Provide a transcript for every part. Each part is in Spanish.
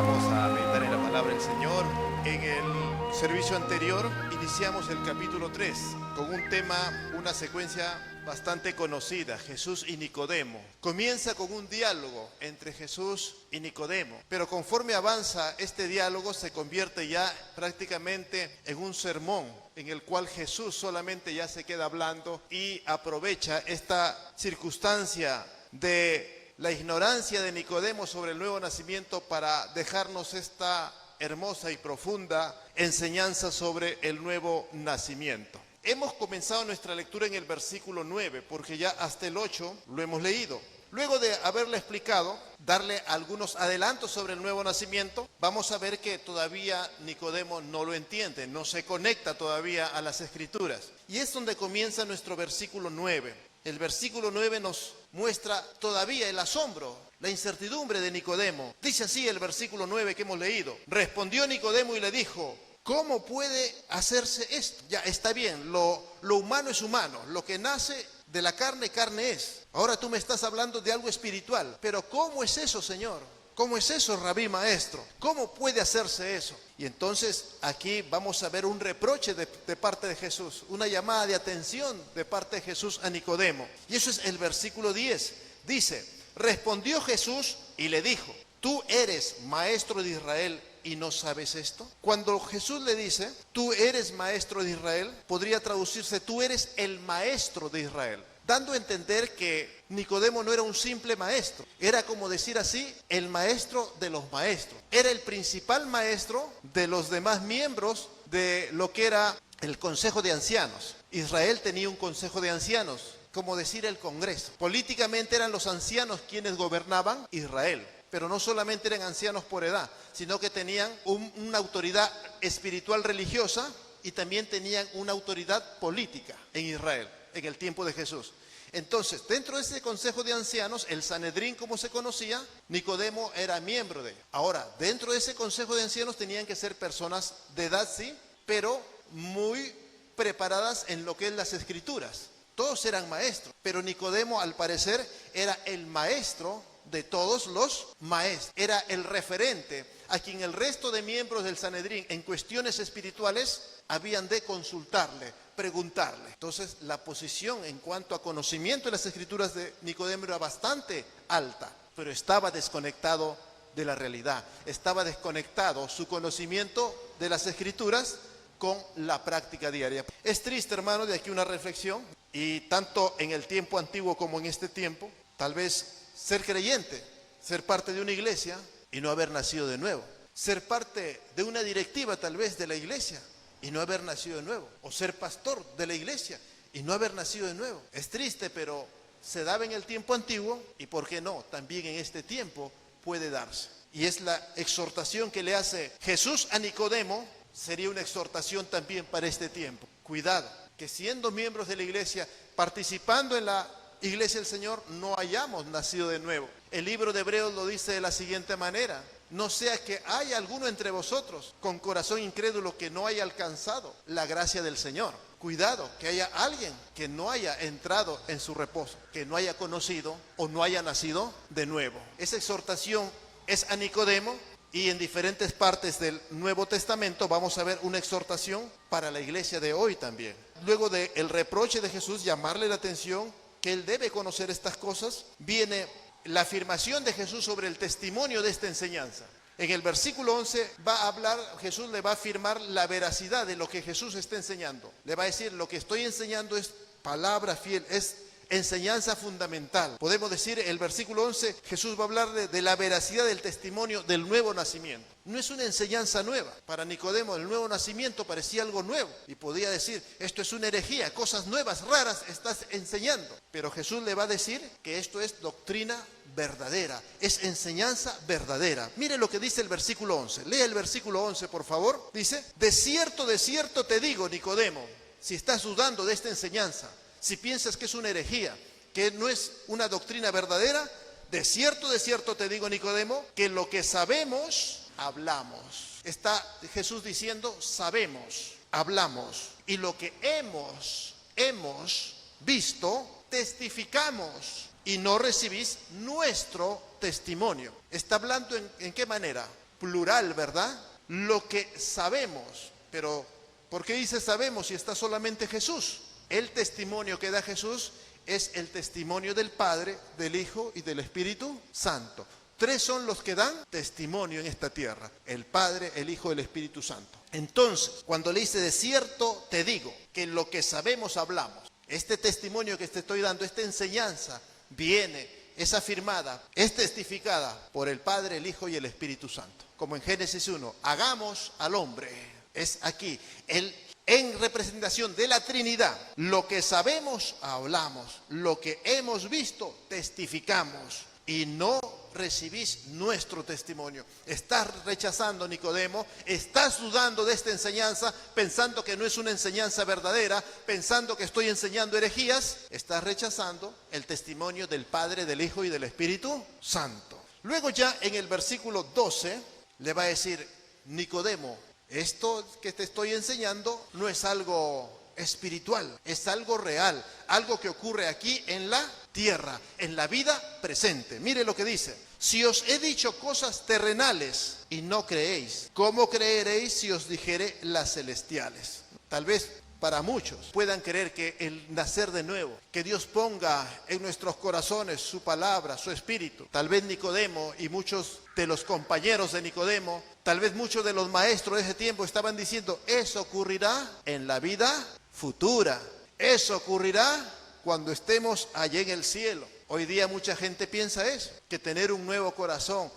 Vamos a meditar en la palabra del Señor. En el servicio anterior iniciamos el capítulo 3 con un tema, una secuencia bastante conocida, Jesús y Nicodemo. Comienza con un diálogo entre Jesús y Nicodemo, pero conforme avanza este diálogo se convierte ya prácticamente en un sermón en el cual Jesús solamente ya se queda hablando y aprovecha esta circunstancia de la ignorancia de Nicodemo sobre el nuevo nacimiento para dejarnos esta hermosa y profunda enseñanza sobre el nuevo nacimiento. Hemos comenzado nuestra lectura en el versículo 9, porque ya hasta el 8 lo hemos leído. Luego de haberle explicado, darle algunos adelantos sobre el nuevo nacimiento, vamos a ver que todavía Nicodemo no lo entiende, no se conecta todavía a las Escrituras. Y es donde comienza nuestro versículo 9. El versículo 9 nos muestra todavía el asombro, la incertidumbre de Nicodemo. Dice así el versículo 9 que hemos leído. Respondió Nicodemo y le dijo: ¿cómo puede hacerse esto? Ya está bien, lo humano es humano, lo que nace de la carne, carne es. Ahora tú me estás hablando de algo espiritual, pero ¿cómo es eso, Señor? ¿Cómo es eso, Rabí, maestro? ¿Cómo puede hacerse eso? Y entonces aquí vamos a ver un reproche de parte de Jesús, una llamada de atención de parte de Jesús a Nicodemo. Y eso es el versículo 10. Dice: respondió Jesús y le dijo: ¿tú eres maestro de Israel y no sabes esto? Cuando Jesús le dice, tú eres maestro de Israel, podría traducirse, tú eres el maestro de Israel, dando a entender que Nicodemo no era un simple maestro, era, como decir así, el maestro de los maestros. Era el principal maestro de los demás miembros de lo que era el Consejo de Ancianos. Israel tenía un Consejo de Ancianos, como decir el Congreso. Políticamente eran los ancianos quienes gobernaban Israel. Pero no solamente eran ancianos por edad, sino que tenían una autoridad espiritual religiosa y también tenían una autoridad política en Israel, en el tiempo de Jesús. Entonces, dentro de ese consejo de ancianos, el Sanedrín, como se conocía, Nicodemo era miembro de él. Ahora, dentro de ese consejo de ancianos tenían que ser personas de edad, sí, pero muy preparadas en lo que es las Escrituras. Todos eran maestros, pero Nicodemo, al parecer, era el maestro de todos los maestros. Era el referente a quien el resto de miembros del Sanedrín en cuestiones espirituales habían de consultarle, preguntarle. Entonces, la posición en cuanto a conocimiento de las Escrituras de Nicodemo era bastante alta, pero estaba desconectado de la realidad. Estaba desconectado su conocimiento de las Escrituras con la práctica diaria. Es triste, hermano, de aquí una reflexión, y tanto en el tiempo antiguo como en este tiempo, tal vez ser creyente, ser parte de una iglesia y no haber nacido de nuevo. Ser parte de una directiva tal vez de la iglesia y no haber nacido de nuevo. O ser pastor de la iglesia y no haber nacido de nuevo. Es triste, pero se daba en el tiempo antiguo y, ¿por qué no?, también en este tiempo puede darse. Y es la exhortación que le hace Jesús a Nicodemo, sería una exhortación también para este tiempo. Cuidado, que siendo miembros de la iglesia, participando en la Iglesia del Señor, no hayamos nacido de nuevo. El libro de Hebreos lo dice de la siguiente manera: no sea que haya alguno entre vosotros con corazón incrédulo que no haya alcanzado la gracia del Señor. Cuidado, que haya alguien que no haya entrado en su reposo, que no haya conocido o no haya nacido de nuevo. Esa exhortación es a Nicodemo, y en diferentes partes del Nuevo Testamento vamos a ver una exhortación para la iglesia de hoy también. Luego del reproche de Jesús, llamarle la atención que él debe conocer estas cosas, viene la afirmación de Jesús sobre el testimonio de esta enseñanza. En el versículo 11 va a hablar, Jesús le va a afirmar la veracidad de lo que Jesús está enseñando. Le va a decir: lo que estoy enseñando es palabra fiel, es enseñanza fundamental. Podemos decir, el versículo 11, Jesús va a hablar de la veracidad del testimonio del nuevo nacimiento. No es una enseñanza nueva. Para Nicodemo el nuevo nacimiento parecía algo nuevo y podía decir: esto es una herejía, cosas nuevas, raras estás enseñando. Pero Jesús le va a decir que esto es doctrina verdadera, es enseñanza verdadera. Mire lo que dice el versículo 11. Lea el versículo 11, por favor. Dice: de cierto te digo, Nicodemo, si estás dudando de esta enseñanza, si piensas que es una herejía, que no es una doctrina verdadera, de cierto te digo, Nicodemo, que lo que sabemos, hablamos. Está Jesús diciendo: sabemos, hablamos, y lo que hemos visto, testificamos, y no recibís nuestro testimonio. Está hablando en qué manera. plural, ¿verdad? Lo que sabemos. Pero, ¿por qué dice sabemos si está solamente Jesús? El testimonio que da Jesús es el testimonio del Padre, del Hijo y del Espíritu Santo. Tres son los que dan testimonio en esta tierra: el Padre, el Hijo y el Espíritu Santo. Entonces, cuando le dice de cierto te digo que lo que sabemos hablamos, este testimonio que te estoy dando, esta enseñanza viene, es afirmada, es testificada por el Padre, el Hijo y el Espíritu Santo. Como en Génesis 1, hagamos al hombre. Es aquí, en representación de la Trinidad. Lo que sabemos, hablamos. Lo que hemos visto, testificamos. Y no recibís nuestro testimonio. Estás rechazando, Nicodemo, estás dudando de esta enseñanza, pensando que no es una enseñanza verdadera, pensando que estoy enseñando herejías. Estás rechazando el testimonio del Padre, del Hijo y del Espíritu Santo. Luego ya en el versículo 12 le va a decir: Nicodemo, esto que te estoy enseñando no es algo espiritual, es algo real, algo que ocurre aquí en la tierra, en la vida presente. Mire lo que dice: si os he dicho cosas terrenales y no creéis, ¿cómo creeréis si os dijere las celestiales? Tal vez para muchos puedan creer que el nacer de nuevo, que Dios ponga en nuestros corazones su palabra, su espíritu. Tal vez Nicodemo y muchos de los compañeros de Nicodemo, tal vez muchos de los maestros de ese tiempo estaban diciendo: eso ocurrirá en la vida futura, eso ocurrirá cuando estemos allá en el cielo. Hoy día mucha gente piensa eso, que tener un nuevo corazón,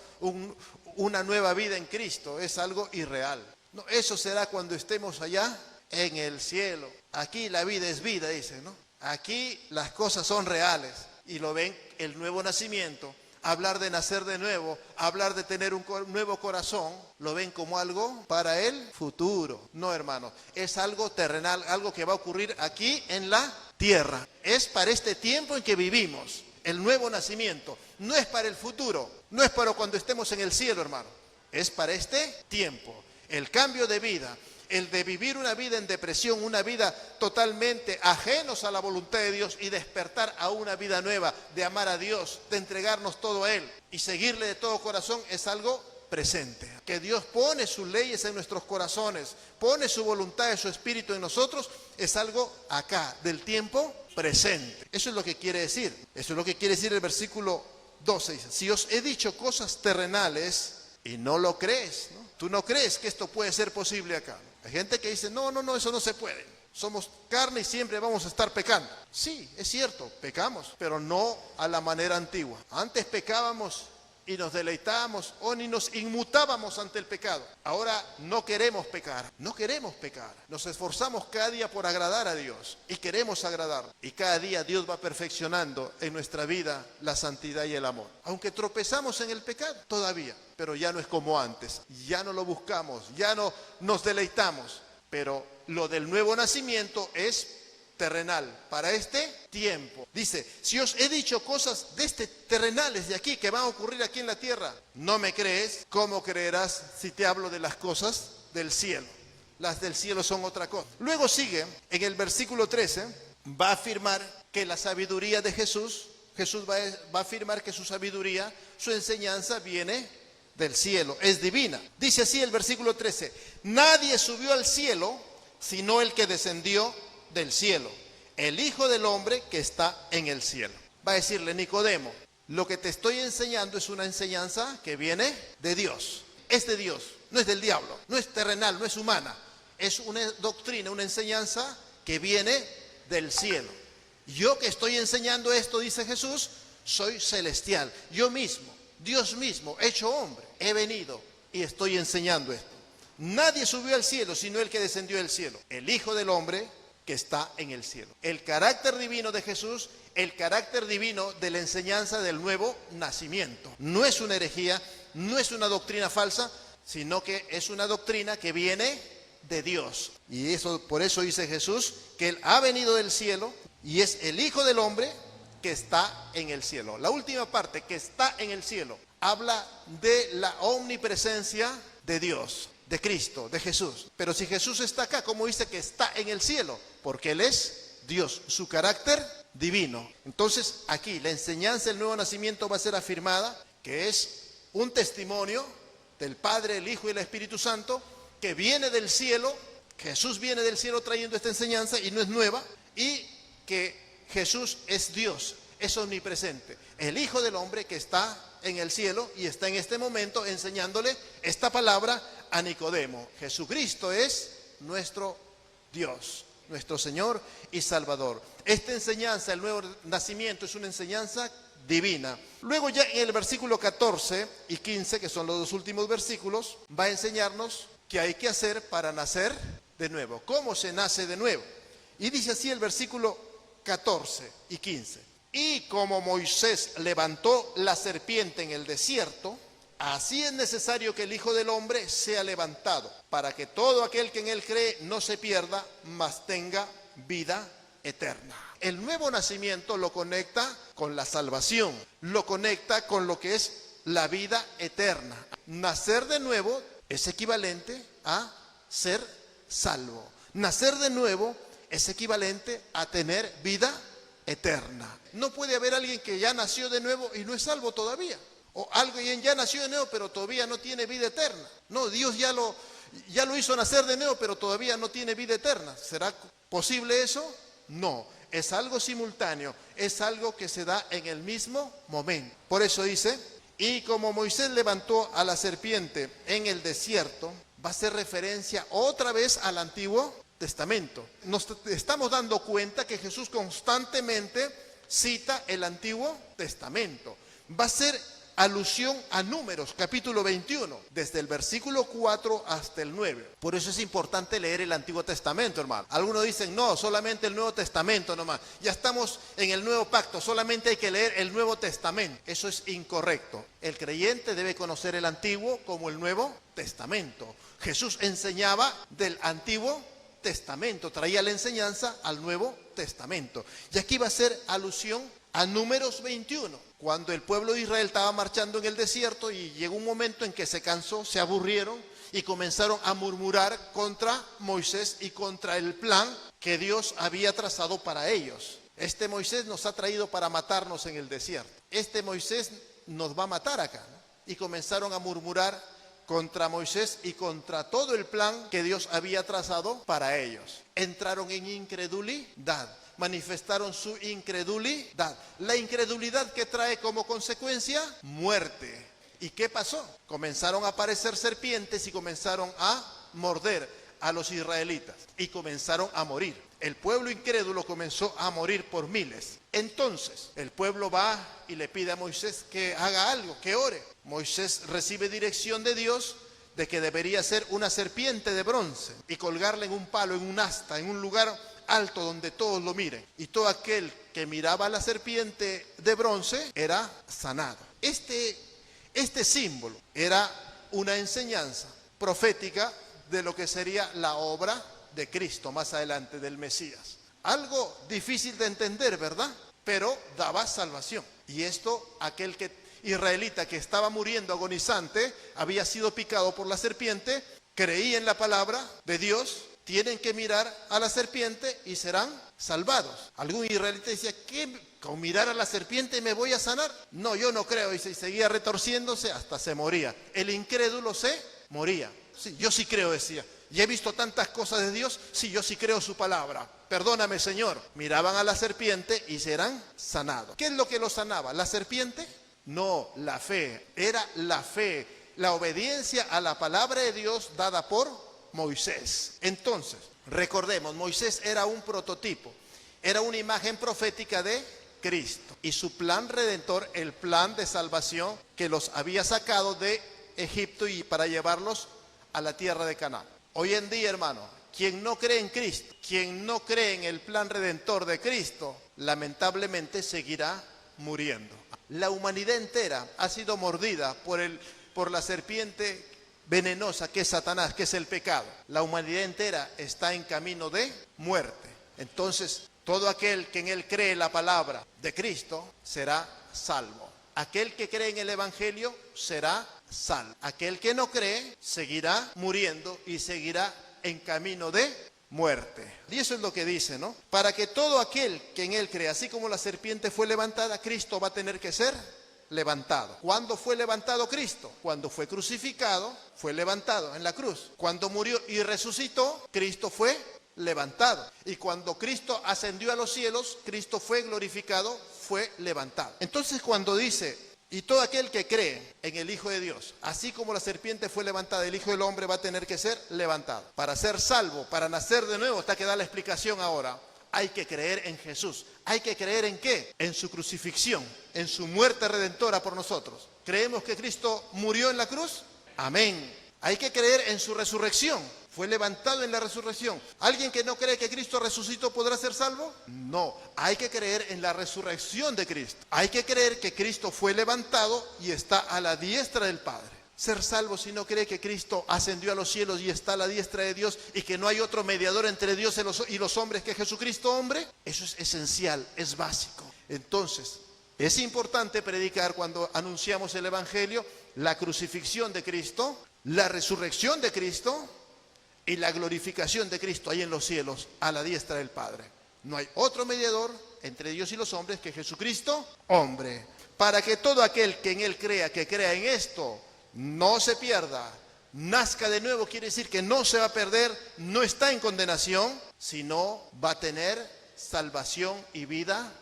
una nueva vida en Cristo es algo irreal. No, eso será cuando estemos allá en el cielo. Aquí la vida es vida, dice, ¿no? Aquí las cosas son reales. Y lo ven, el nuevo nacimiento, hablar de nacer de nuevo, hablar de tener un nuevo corazón, lo ven como algo para el futuro. No, hermano, es algo terrenal, algo que va a ocurrir aquí en la tierra. Es para este tiempo en que vivimos. El nuevo nacimiento no es para el futuro, no es para cuando estemos en el cielo, hermano. Es para este tiempo. El cambio de vida, el de vivir una vida en depresión, una vida totalmente ajenos a la voluntad de Dios, y despertar a una vida nueva, de amar a Dios, de entregarnos todo a Él y seguirle de todo corazón, es algo presente. Que Dios pone sus leyes en nuestros corazones, pone su voluntad y su espíritu en nosotros, es algo acá, del tiempo presente. Eso es lo que quiere decir. Eso es lo que quiere decir el versículo 12. Dice: si os he dicho cosas terrenales y no lo crees, ¿no? Tú no crees que esto puede ser posible acá. Hay gente que dice: no, eso no se puede. Somos carne y siempre vamos a estar pecando. Sí, es cierto, pecamos, pero no a la manera antigua. Antes pecábamos y nos deleitábamos o ni nos inmutábamos ante el pecado. Ahora no queremos pecar, no queremos pecar. Nos esforzamos cada día por agradar a Dios y queremos agradar. Y cada día Dios va perfeccionando en nuestra vida la santidad y el amor. Aunque tropezamos en el pecado todavía, pero ya no es como antes. Ya no lo buscamos, ya no nos deleitamos. Pero lo del nuevo nacimiento es terrenal, para este tiempo. Dice: si os he dicho cosas terrenales de aquí, que van a ocurrir aquí en la tierra, no me crees, ¿cómo creerás si te hablo de las cosas del cielo? Las del cielo son otra cosa. Luego sigue, en el versículo 13, va a afirmar que la sabiduría de Jesús va a afirmar que su sabiduría, su enseñanza viene del cielo, es divina. Dice así el versículo 13: nadie subió al cielo sino el que descendió del cielo, el Hijo del Hombre que está en el cielo. Va a decirle: Nicodemo, lo que te estoy enseñando es una enseñanza que viene de Dios. Es de Dios, no es del diablo, no es terrenal, no es humana. Es una doctrina, una enseñanza que viene del cielo. Yo que estoy enseñando esto, dice Jesús, soy celestial. Yo mismo, Dios mismo, hecho hombre, he venido y estoy enseñando esto. Nadie subió al cielo sino el que descendió del cielo, el Hijo del Hombre que está en el cielo. El carácter divino de Jesús, el carácter divino de la enseñanza del nuevo nacimiento. No es una herejía, no es una doctrina falsa, sino que es una doctrina que viene de Dios. Y por eso dice Jesús que Él ha venido del cielo y es el Hijo del Hombre que está en el cielo. La última parte, que está en el cielo, habla de la omnipresencia de Dios, de Cristo, de Jesús. Pero si Jesús está acá, ¿cómo dice que está en el cielo? Porque Él es Dios, su carácter divino. Entonces aquí la enseñanza del nuevo nacimiento va a ser afirmada, que es un testimonio del Padre, el Hijo y el Espíritu Santo, que viene del cielo. Jesús viene del cielo trayendo esta enseñanza y no es nueva, y que Jesús es Dios, es omnipresente. El Hijo del Hombre que está en el cielo y está en este momento enseñándole esta palabra a Nicodemo. Jesucristo es nuestro Dios, nuestro Señor y Salvador. Esta enseñanza, el nuevo nacimiento, es una enseñanza divina. Luego ya en el versículo 14 y 15, que son los dos últimos versículos, va a enseñarnos qué hay que hacer para nacer de nuevo, cómo se nace de nuevo. Y dice así el versículo 14 y 15. Y como Moisés levantó la serpiente en el desierto, así es necesario que el Hijo del Hombre sea levantado, para que todo aquel que en él cree no se pierda, mas tenga vida eterna. El nuevo nacimiento lo conecta con la salvación, lo conecta con lo que es la vida eterna. Nacer de nuevo es equivalente a ser salvo. Nacer de nuevo es equivalente a tener vida eterna. No puede haber alguien que ya nació de nuevo y no es salvo todavía. O alguien ya nació de nuevo pero todavía no tiene vida eterna. No, Dios ya lo hizo nacer de nuevo pero todavía no tiene vida eterna. ¿Será posible eso? No, es algo simultáneo, es algo que se da en el mismo momento. Por eso dice, y como Moisés levantó a la serpiente en el desierto, va a hacer referencia otra vez al Antiguo Testamento. Nos estamos dando cuenta que Jesús constantemente cita el Antiguo Testamento. Va a ser alusión a Números, capítulo 21, desde el versículo 4 hasta el 9. Por eso es importante leer el Antiguo Testamento, hermano. Algunos dicen, no, solamente el Nuevo Testamento nomás. Ya estamos en el Nuevo Pacto, solamente hay que leer el Nuevo Testamento. Eso es incorrecto. El creyente debe conocer el Antiguo como el Nuevo Testamento. Jesús enseñaba del Antiguo Testamento, traía la enseñanza al Nuevo Testamento. Y aquí va a ser alusión a Números 21, cuando el pueblo de Israel estaba marchando en el desierto y llegó un momento en que se cansó, se aburrieron y comenzaron a murmurar contra Moisés y contra el plan que Dios había trazado para ellos. Este Moisés nos ha traído para matarnos en el desierto. Este Moisés nos va a matar acá, ¿no? Y comenzaron a murmurar contra Moisés y contra todo el plan que Dios había trazado para ellos. Entraron en incredulidad, manifestaron su incredulidad. La incredulidad que trae como consecuencia muerte. ¿Y qué pasó? Comenzaron a aparecer serpientes y comenzaron a morder a los israelitas y comenzaron a morir. El pueblo incrédulo comenzó a morir por miles. Entonces el pueblo va y le pide a Moisés que haga algo, que ore. Moisés recibe dirección de Dios de que debería ser una serpiente de bronce y colgarla en un palo, en un asta, en un lugar alto donde todos lo miren. Y todo aquel que miraba a la serpiente de bronce era sanado. Este símbolo era una enseñanza profética de lo que sería la obra de Cristo más adelante, del Mesías. Algo difícil de entender, ¿verdad? Pero daba salvación. Y esto, aquel israelita que estaba muriendo agonizante, había sido picado por la serpiente, creía en la palabra de Dios, tienen que mirar a la serpiente y serán salvados. Algún israelita decía, ¿qué? ¿Con mirar a la serpiente me voy a sanar? No, yo no creo. Y seguía retorciéndose hasta se moría. El incrédulo se moría. Sí, yo sí creo, decía. Y he visto tantas cosas de Dios, sí, yo sí creo su palabra. Perdóname, Señor. Miraban a la serpiente y serán sanados. ¿Qué es lo que los sanaba? ¿La serpiente? No, la fe. Era la fe, la obediencia a la palabra de Dios dada por Moisés. Entonces, recordemos, Moisés era un prototipo, era una imagen profética de Cristo y su plan redentor, el plan de salvación que los había sacado de Egipto y para llevarlos a la tierra de Canaán. Hoy en día, hermano, quien no cree en Cristo, quien no cree en el plan redentor de Cristo, lamentablemente seguirá muriendo. La humanidad entera ha sido mordida por la serpiente venenosa que es Satanás, que es el pecado. La humanidad entera está en camino de muerte. Entonces, todo aquel que en él cree la palabra de Cristo será salvo. Aquel que cree en el Evangelio será salvo. Aquel que no cree seguirá muriendo y seguirá en camino de muerte. Y eso es lo que dice, ¿no? Para que todo aquel que en él cree, así como la serpiente fue levantada, Cristo va a tener que ser levantado. ¿Cuándo fue levantado Cristo? Cuando fue crucificado, fue levantado en la cruz. Cuando murió y resucitó, Cristo fue levantado. Y cuando Cristo ascendió a los cielos, Cristo fue glorificado, fue levantado. Entonces cuando dice, y todo aquel que cree en el Hijo de Dios, así como la serpiente fue levantada, el Hijo del Hombre va a tener que ser levantado. Para ser salvo, para nacer de nuevo, está que da la explicación ahora. Hay que creer en Jesús. ¿Hay que creer en qué? En su crucifixión, en su muerte redentora por nosotros. ¿Creemos que Cristo murió en la cruz? Amén. Hay que creer en su resurrección. Fue levantado en la resurrección. ¿Alguien que no cree que Cristo resucitó podrá ser salvo? No. Hay que creer en la resurrección de Cristo. Hay que creer que Cristo fue levantado y está a la diestra del Padre. Ser salvo si no cree que Cristo ascendió a los cielos y está a la diestra de Dios y que no hay otro mediador entre Dios y los hombres que Jesucristo hombre, eso es esencial, es básico. Entonces, es importante predicar cuando anunciamos el Evangelio la crucifixión de Cristo, la resurrección de Cristo y la glorificación de Cristo ahí en los cielos a la diestra del Padre. No hay otro mediador entre Dios y los hombres que Jesucristo hombre. Para que todo aquel que en Él crea, que crea en esto, no se pierda, nazca de nuevo, quiere decir que no se va a perder, no está en condenación, sino va a tener salvación y vida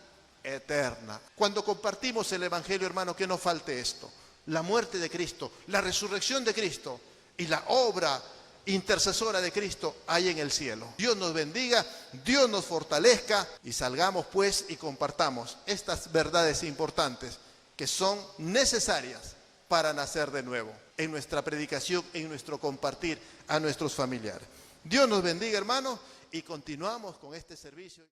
eterna. Cuando compartimos el Evangelio, hermano, que no falte esto: la muerte de Cristo, la resurrección de Cristo y la obra intercesora de Cristo hay en el cielo. Dios nos bendiga, Dios nos fortalezca y salgamos pues y compartamos estas verdades importantes que son necesarias para nacer de nuevo, en nuestra predicación, en nuestro compartir a nuestros familiares. Dios nos bendiga, hermanos, y continuamos con este servicio.